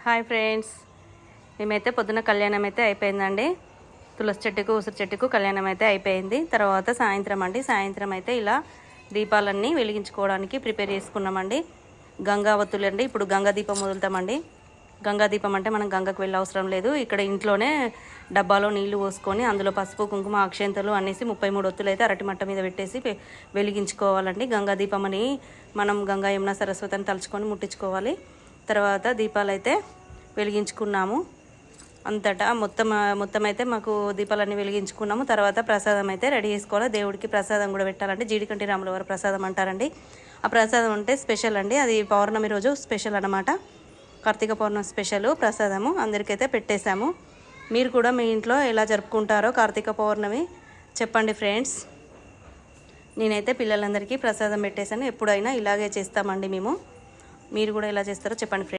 Hi friends, మేమైతే పొద్దున కళ్యాణం అయితే అయిపోయిందండి. తులసి చెట్టుకు ఉసిరి చెట్టుకు కళ్యాణం అయితే అయిపోయింది. తర్వాత సాయంత్రం అయితే ఇలా దీపాలన్నీ వెలిగించుకోవడానికి ప్రిపేర్ చేసుకున్నామండి. గంగా ఒత్తులు అండి. ఇప్పుడు గంగా దీపం వదులుతామండి. గంగా దీపం అంటే మనం గంగకు వెళ్ళే అవసరం లేదు. ఇక్కడ ఇంట్లోనే డబ్బాలో నీళ్లు పోసుకొని అందులో పసుపు కుంకుమ అక్షంతలు అనేసి 33 ఒత్తులు అయితే అరటి మట్ట మీద పెట్టేసి వెలిగించుకోవాలండి. గంగా దీపం అని మనం గంగా యమున సరస్వతిని తలుచుకొని ముట్టించుకోవాలి. తర్వాత దీపాలు అయితే వెలిగించుకున్నాము. అంతటా మొత్తం అయితే మాకు దీపాలన్నీ వెలిగించుకున్నాము. తర్వాత ప్రసాదం అయితే రెడీ చేసుకోవాలి. దేవుడికి ప్రసాదం కూడా పెట్టాలంటే జీడికంటి రాముల వారి ప్రసాదం అంటారండి. ఆ ప్రసాదం అంటే స్పెషల్ అండి. అది పౌర్ణమి రోజు స్పెషల్ అన్నమాట. కార్తీక పౌర్ణమి స్పెషల్ ప్రసాదము అందరికైతే పెట్టేశాము. మీరు కూడా మీ ఇంట్లో ఎలా జరుపుకుంటారో కార్తీక పౌర్ణమి చెప్పండి ఫ్రెండ్స్. నేనైతే పిల్లలందరికీ ప్రసాదం పెట్టేశాను. ఎప్పుడైనా ఇలాగే చేస్తామండి మేము. మీరు కూడా ఎలా చేస్తారో చెప్పండి ఫ్రెండ్స్.